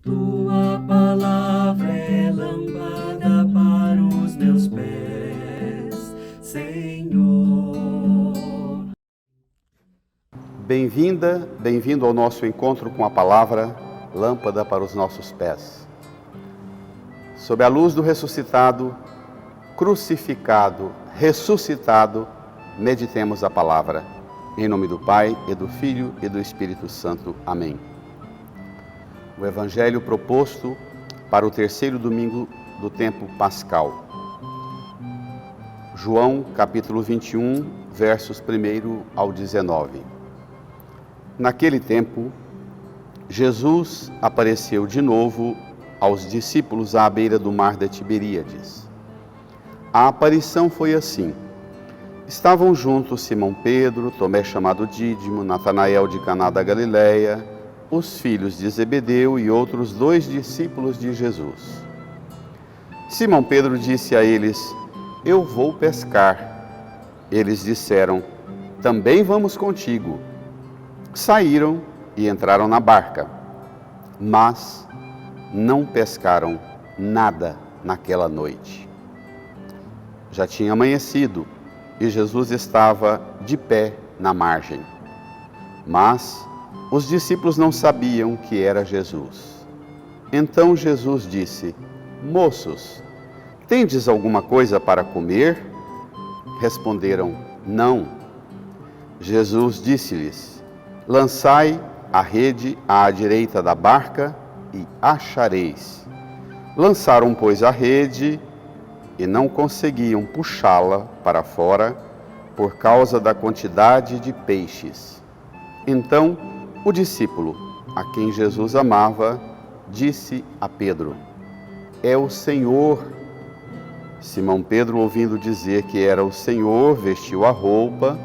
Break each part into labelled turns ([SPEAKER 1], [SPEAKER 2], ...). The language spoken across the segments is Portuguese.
[SPEAKER 1] Tua palavra é lâmpada para os meus pés, Senhor.
[SPEAKER 2] Bem-vinda, bem-vindo ao nosso encontro com a palavra, lâmpada para os nossos pés. Sob a luz do ressuscitado, crucificado, ressuscitado, meditemos a palavra. Em nome do Pai, e do Filho, e do Espírito Santo. Amém. O Evangelho proposto para o terceiro domingo do tempo pascal. João, capítulo 21, versos 1 ao 19. Naquele tempo, Jesus apareceu de novo aos discípulos à beira do mar de Tiberíades. A aparição foi assim. Estavam juntos Simão Pedro, Tomé chamado Dídimo, Natanael de Caná da Galileia, os filhos de Zebedeu e outros 2 discípulos de Jesus. Simão Pedro disse a eles: Eu vou pescar. Eles disseram: Também vamos contigo. Saíram e entraram na barca, mas não pescaram nada naquela noite. Já tinha amanhecido e Jesus estava de pé na margem. Mas os discípulos não sabiam que era Jesus. Então Jesus disse: Moços, tendes alguma coisa para comer? Responderam: Não. Jesus disse-lhes: Lançai a rede à direita da barca e achareis. Lançaram, pois, a rede e não conseguiam puxá-la para fora por causa da quantidade de peixes. Então, o discípulo, a quem Jesus amava, disse a Pedro: É o Senhor. Simão Pedro, ouvindo dizer que era o Senhor, vestiu a roupa,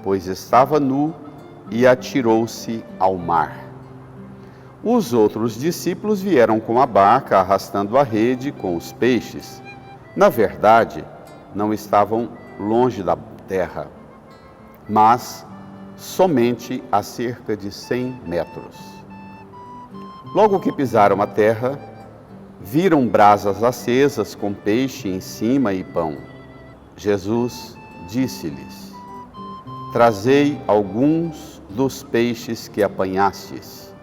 [SPEAKER 2] pois estava nu, e atirou-se ao mar. Os outros discípulos vieram com a barca, arrastando a rede com os peixes. Na verdade, não estavam longe da terra, mas somente a cerca de 100 metros. Logo que pisaram a terra, viram brasas acesas com peixe em cima e pão. Jesus disse-lhes: Trazei alguns dos peixes que apanhastes.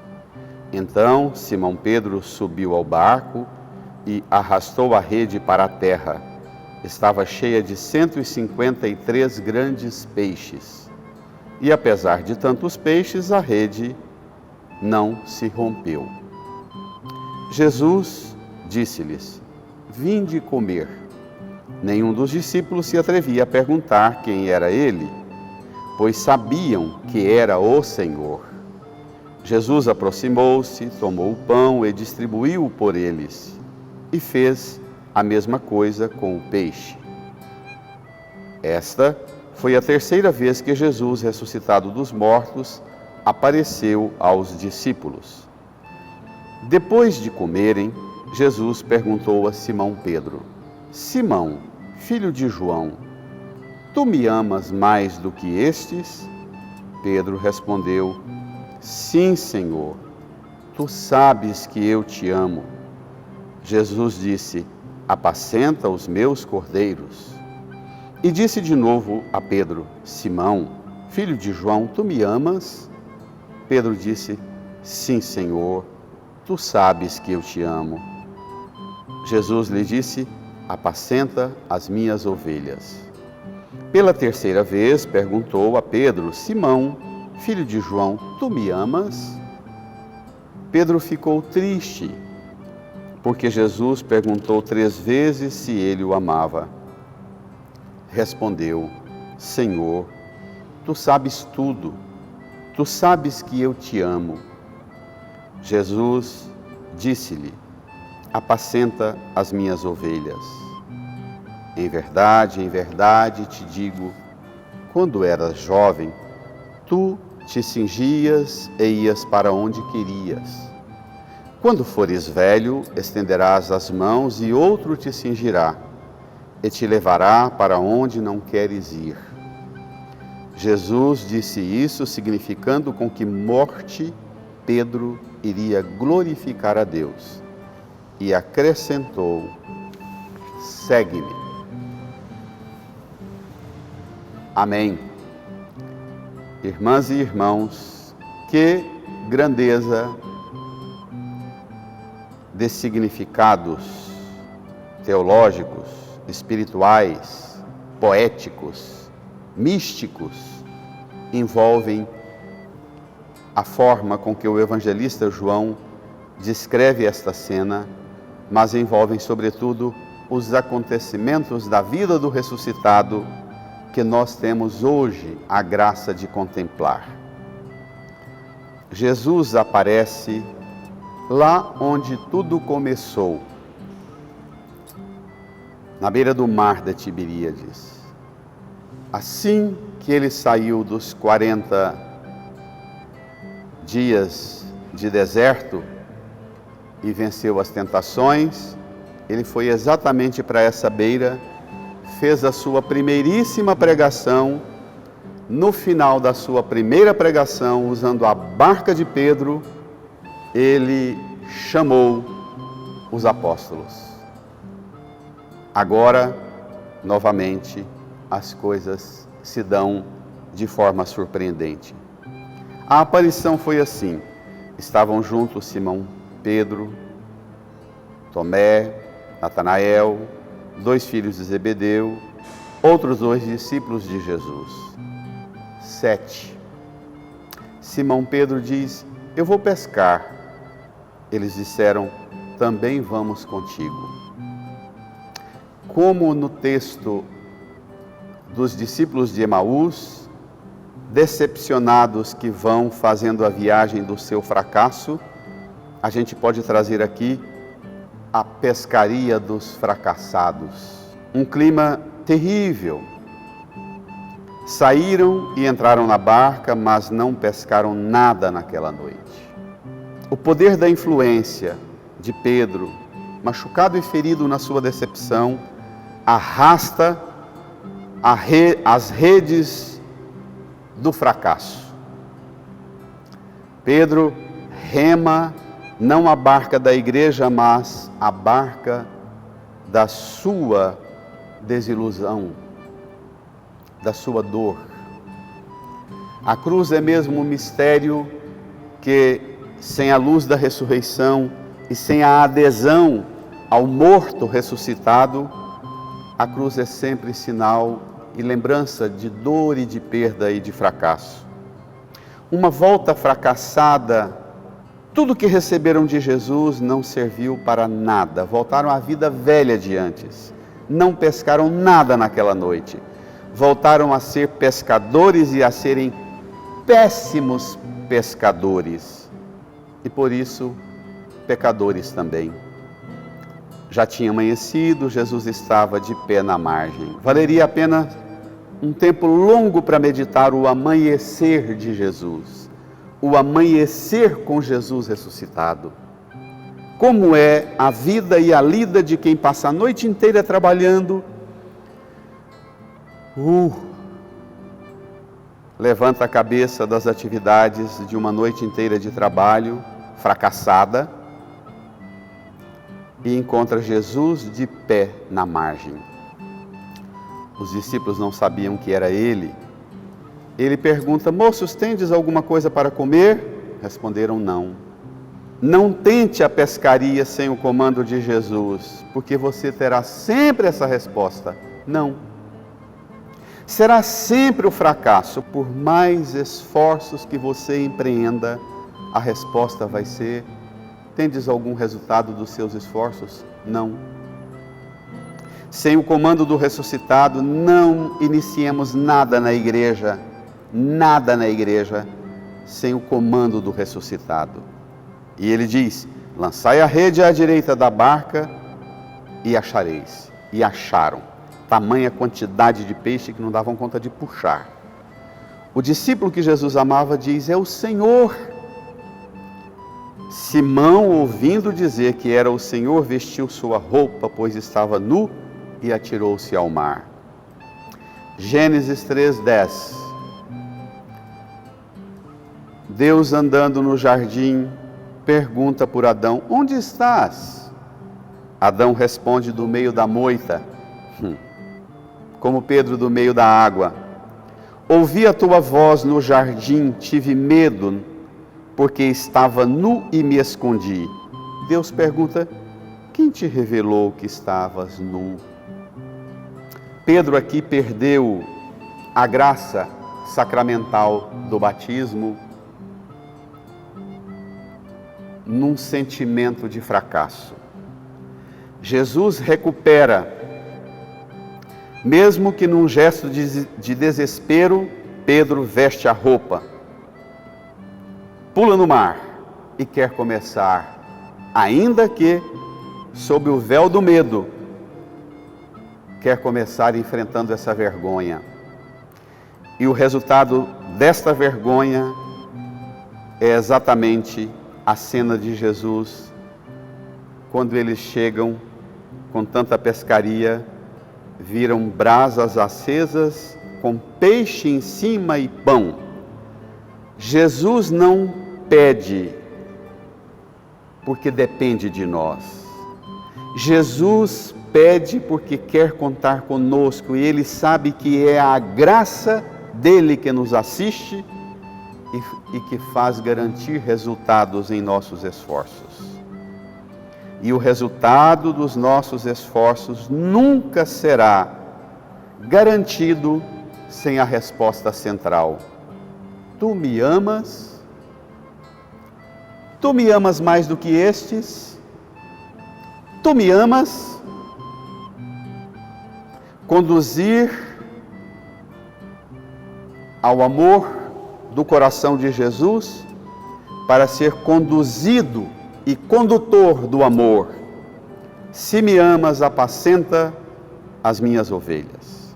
[SPEAKER 2] Então Simão Pedro subiu ao barco e arrastou a rede para a terra. Estava cheia de 153 grandes peixes. E apesar de tantos peixes, a rede não se rompeu. Jesus disse-lhes: Vinde comer. Nenhum dos discípulos se atrevia a perguntar quem era ele, pois sabiam que era o Senhor. Jesus aproximou-se, tomou o pão e distribuiu-o por eles, e fez a mesma coisa com o peixe. Esta foi a terceira vez que Jesus, ressuscitado dos mortos, apareceu aos discípulos. Depois de comerem, Jesus perguntou a Simão Pedro: Simão, filho de João, tu me amas mais do que estes? Pedro respondeu: Sim, Senhor, tu sabes que eu te amo. Jesus disse: Apacenta os meus cordeiros. E disse de novo a Pedro: Simão, filho de João, tu me amas? Pedro disse: Sim, Senhor, tu sabes que eu te amo. Jesus lhe disse: Apacenta as minhas ovelhas. Pela terceira vez perguntou a Pedro: Simão, filho de João, tu me amas? Pedro ficou triste, porque Jesus perguntou 3 vezes se ele o amava. Respondeu: Senhor, tu sabes tudo, tu sabes que eu te amo. Jesus disse-lhe: Apacenta as minhas ovelhas. Em verdade te digo, quando eras jovem, tu te cingias e ias para onde querias. Quando fores velho, estenderás as mãos e outro te cingirá e te levará para onde não queres ir. Jesus disse isso, significando com que morte Pedro iria glorificar a Deus e acrescentou: segue-me. Amém. Irmãs e irmãos, que grandeza de significados teológicos, espirituais, poéticos, místicos envolvem a forma com que o evangelista João descreve esta cena, mas envolvem, sobretudo, os acontecimentos da vida do ressuscitado que nós temos hoje a graça de contemplar. Jesus aparece lá onde tudo começou, na beira do mar de Tiberíades. Assim que ele saiu dos 40 dias de deserto e venceu as tentações, ele foi exatamente para essa beira, fez a sua primeiríssima pregação. No final da sua primeira pregação, usando a barca de Pedro, ele chamou os apóstolos. Agora, novamente, as coisas se dão de forma surpreendente. A aparição foi assim: estavam juntos Simão Pedro, Tomé, Natanael, 2 filhos de Zebedeu, outros 2 discípulos de Jesus. 7. Simão Pedro diz: eu vou pescar. Eles disseram: também vamos contigo. Como no texto dos discípulos de Emaús, decepcionados que vão fazendo a viagem do seu fracasso, a gente pode trazer aqui a pescaria dos fracassados. Um clima terrível. Saíram e entraram na barca, mas não pescaram nada naquela noite. O poder da influência de Pedro, machucado e ferido na sua decepção, arrasta as redes do fracasso. Pedro rema não a barca da igreja, mas a barca da sua desilusão, da sua dor. A cruz é mesmo um mistério que, sem a luz da ressurreição e sem a adesão ao morto ressuscitado, a cruz é sempre sinal e lembrança de dor e de perda e de fracasso. Uma volta fracassada, tudo que receberam de Jesus não serviu para nada. Voltaram à vida velha de antes. Não pescaram nada naquela noite. Voltaram a ser pescadores e a serem péssimos pescadores. E por isso, pecadores também. Já tinha amanhecido, Jesus estava de pé na margem. Valeria a pena um tempo longo para meditar o amanhecer de Jesus. O amanhecer com Jesus ressuscitado. Como é a vida e a lida de quem passa a noite inteira trabalhando. Levanta a cabeça das atividades de uma noite inteira de trabalho, fracassada, e encontra Jesus de pé na margem. Os discípulos não sabiam que era ele. Ele pergunta: moços, tendes alguma coisa para comer? Responderam: não. Não tente a pescaria sem o comando de Jesus, porque você terá sempre essa resposta: não. Será sempre o fracasso. Por mais esforços que você empreenda, a resposta vai ser: tendes algum resultado dos seus esforços? Não. Sem o comando do ressuscitado, não iniciemos nada na igreja, sem o comando do ressuscitado. E ele diz: lançai a rede à direita da barca e achareis. E acharam. Tamanha quantidade de peixe que não davam conta de puxar. O discípulo que Jesus amava diz: é o Senhor. Simão, ouvindo dizer que era o Senhor, vestiu sua roupa, pois estava nu, e atirou-se ao mar. Gênesis 3:10 Deus, andando no jardim, pergunta por Adão: onde estás? Adão responde: do meio da moita, como Pedro do meio da água. Ouvi a tua voz no jardim, tive medo, porque estava nu e me escondi. Deus pergunta: quem te revelou que estavas nu? Pedro aqui perdeu a graça sacramental do batismo num sentimento de fracasso. Jesus recupera, mesmo que num gesto de desespero. Pedro veste a roupa, pula no mar e quer começar, ainda que sob o véu do medo, quer começar enfrentando essa vergonha. E o resultado desta vergonha é exatamente a cena de Jesus, quando eles chegam com tanta pescaria, viram brasas acesas com peixe em cima e pão. Jesus não pede porque depende de nós. Jesus pede porque quer contar conosco e Ele sabe que é a graça dele que nos assiste e que faz garantir resultados em nossos esforços. E o resultado dos nossos esforços nunca será garantido sem a resposta central: tu me amas? Tu me amas mais do que estes? Tu me amas? Conduzir ao amor do coração de Jesus para ser conduzido e condutor do amor. Se me amas, apacenta as minhas ovelhas.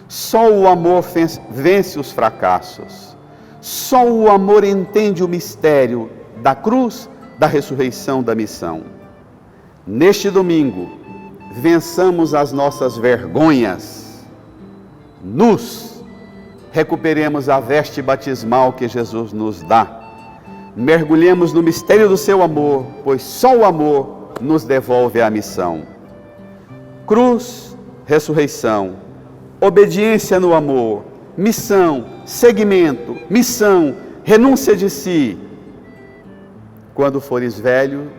[SPEAKER 2] Só o amor vence os fracassos. Só o amor entende o mistério da cruz, da ressurreição, da missão. Neste domingo, vençamos as nossas vergonhas, recuperemos a veste batismal que Jesus nos dá, mergulhemos no mistério do seu amor, pois só o amor nos devolve a missão. Cruz, ressurreição, obediência no amor, missão, seguimento, missão, renúncia de si. Quando fores velho,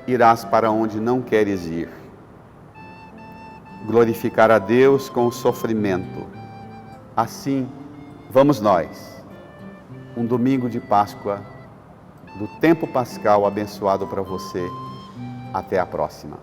[SPEAKER 2] irás para onde não queres ir. Glorificar a Deus com o sofrimento. Assim, vamos nós, um domingo de Páscoa, do tempo pascal abençoado para você. Até a próxima.